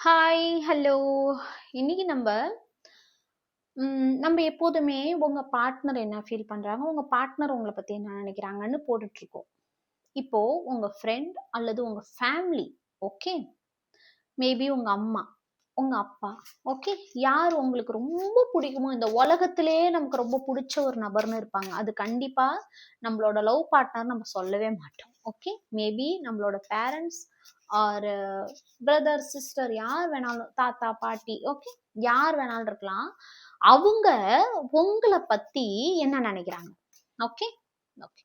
Hi, hello. இன்னைக்கு நம்ம எப்போதுமே உங்க பார்ட்னர் என்ன ஃபீல் பண்றாங்க, உங்க பார்ட்னர் உங்கள பத்தி என்ன நினைக்கிறாங்கன்னு போட்டுட்ருக்கோம். இப்போ உங்க ஃப்ரெண்ட் அல்லது உங்க ஃபேமிலி, ஓகே? மேபி உங்க அம்மா, உங்க அப்பா, ஓகே? யார் உங்களுக்கு ரொம்ப பிடிக்குமோ, இந்த உலகத்திலேயே நமக்கு ரொம்ப புடிச்ச ஒரு நபர்ன்னு இருப்பாங்க. அது கண்டிப்பா நம்மளோட லவ் பார்ட்னர் நம்ம சொல்லவே மாட்டோம். ஓகே? மேபி நம்மளோட பேரண்ட்ஸ் ஆர் பிரதர், சிஸ்டர் யார் வேணாலும், தாத்தா, பாட்டி, ஓகே? யார் வேணாலும் இருக்கலாம். அவங்க உங்கள பத்தி என்ன நினைக்கிறாங்க? ஓகே? ஓகே.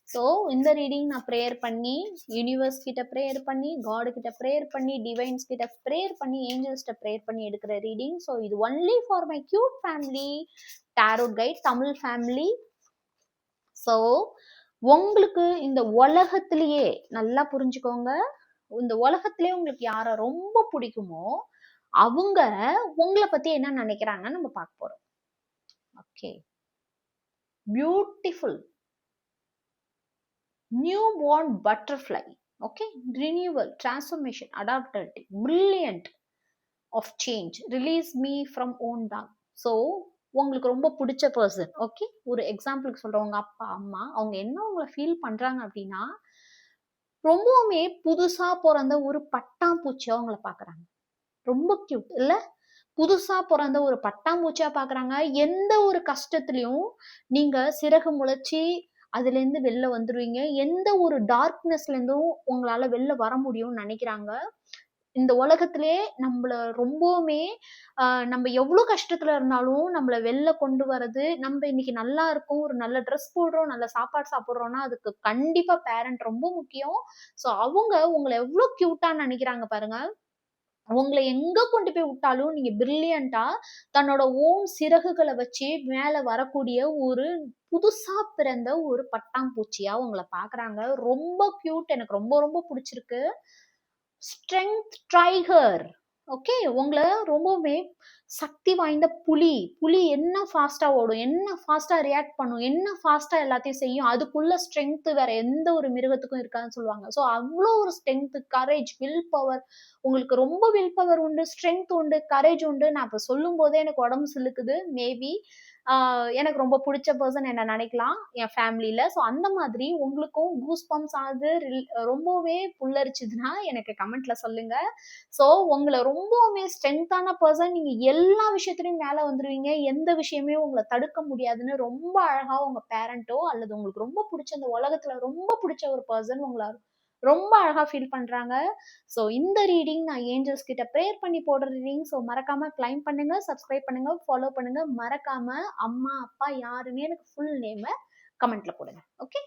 ஸோ இந்த ரீடிங் நான் ப்ரேயர் பண்ணி, யூனிவர்ஸ் கிட்ட ப்ரேயர் பண்ணி, காட் கிட்ட ப்ரேயர் பண்ணி, டிவைன்ஸ் கிட்ட ப்ரேயர் பண்ணி, ஏஞ்சல்ஸ்கிட்ட ப்ரேயர் பண்ணி எடுக்கிற ரீடிங். ஸோ இது only for my cute family, tarot guide Tamil family. So உங்களுக்கு இந்த உலகத்திலேயே நல்லா புரிஞ்சுக்கோங்க, இந்த உலகத்திலேயே உங்களுக்கு யாரை ரொம்ப பிடிக்குமோ அவங்க உங்களை பத்தி என்ன நினைக்கிறாங்கன்னு நம்ம பார்க்க போறோம். Okay, beautiful newborn butterfly, okay, renewal, transformation, adaptability, brilliant of change, release me from own dark. So உங்களுக்கு ரொம்ப பிடிச்ச பர்சன், ஓகே, ஒரு எக்ஸாம்பிளுக்கு சொல்றேன், உங்க அப்பா அம்மா அவங்க என்ன உங்களை ஃபீல் பண்றாங்க அப்படின்னா, ரொம்பவுமே புதுசா பிறந்த ஒரு பட்டாம்பூச்சியா உங்களை பாக்குறாங்க. ரொம்ப கியூட் இல்ல? புதுசா பிறந்த ஒரு பட்டாம்பூச்சியா பாக்குறாங்க. எந்த ஒரு கஷ்டத்துலயும் நீங்க சிறகு முளைச்சி அதுல இருந்து வெளில வந்துருவீங்க. எந்த ஒரு டார்க்னஸ்ல இருந்தும் உங்களால வெளில வர முடியும்னு நினைக்கிறாங்க. இந்த உலகத்திலேயே நம்மள ரொம்பவுமே நம்ம எவ்வளவு கஷ்டத்துல இருந்தாலும் நம்மள வெளில கொண்டு வர்றது, நம்ம இன்னைக்கு நல்லா இருக்கோம், ஒரு நல்ல ட்ரெஸ் போடுறோம், நல்ல சாப்பாடு சாப்பிடுறோம்னா அதுக்கு கண்டிப்பா பேரண்ட் ரொம்ப முக்கியம். ஸோ அவங்க உங்களை எவ்வளவு கியூட்டா நினைக்கிறாங்க பாருங்க. உங்களை எங்க கொண்டு போய் விட்டாலும் நீங்க பிரில்லியண்டா தன்னோட ஓன் சிறகுகளை வச்சு மேல வரக்கூடிய ஒரு புதுசா பிறந்த ஒரு பட்டாம்பூச்சியா உங்களை பாக்குறாங்க. ரொம்ப கியூட், எனக்கு ரொம்ப ரொம்ப பிடிச்சிருக்கு. ஸ்ட்ரெங்த் ட்ரைகர், ஓகே, உங்களை ரொம்பவே சக்தி வாய்ந்த புலி. புலி என்ன ஃபாஸ்டா ஓடும், என்ன ஃபாஸ்டா ரியாக்ட் பண்ணும், என்ன ஃபாஸ்டா எல்லாத்தையும் செய்யும், அதுக்குள்ள ஸ்ட்ரென்த் வேற எந்த ஒரு மிருகத்துக்கும் இருக்காதுன்னு சொல்லுவாங்க. ஸோ அவ்வளோ ஒரு ஸ்ட்ரென்த், கரேஜ், வில் பவர், உங்களுக்கு ரொம்ப வில் பவர் உண்டு, ஸ்ட்ரென்த் உண்டு, கரேஜ் உண்டு. நான் இப்போ சொல்லும் போதே எனக்கு உடம்பு சிலுக்குது. மேபி எனக்கு ரொம்ப பிடிச்ச பர்சன் என்ன நினைக்கலாம் என் ஃபேமிலியில. ஸோ அந்த மாதிரி உங்களுக்கும் கூஸ் பம்ப்ஸ் ஆகுது, ரொம்பவே புல்லரிச்சுதுன்னா எனக்கு கமெண்ட்ல சொல்லுங்க. ஸோ உங்களை ரொம்பவுமே ஸ்ட்ரென்த்தான பர்சன், நீங்க எல்லா விஷயத்துலயும் மேல வந்துருவீங்க, எந்த விஷயமே உங்களை தடுக்க முடியாதுன்னு ரொம்ப அழகா உங்க பேரண்டோ அல்லது உங்களுக்கு ரொம்ப பிடிச்ச இந்த உலகத்துல ரொம்ப பிடிச்ச ஒரு பர்சன் உங்களை ரொம்ப அழகா ஃபீல் பண்றாங்க. ஸோ இந்த ரீடிங் நான் ஏஞ்சல்ஸ் கிட்ட ப்ரேயர் பண்ணி போடுற ரீடிங். ஸோ மறக்காம கிளைம் பண்ணுங்க, சப்ஸ்கிரைப் பண்ணுங்க, ஃபாலோ பண்ணுங்க. மறக்காம அம்மா அப்பா யாருன்னு எனக்கு ஃபுல் நேம் கமெண்ட்ல போடுங்க. ஓகே.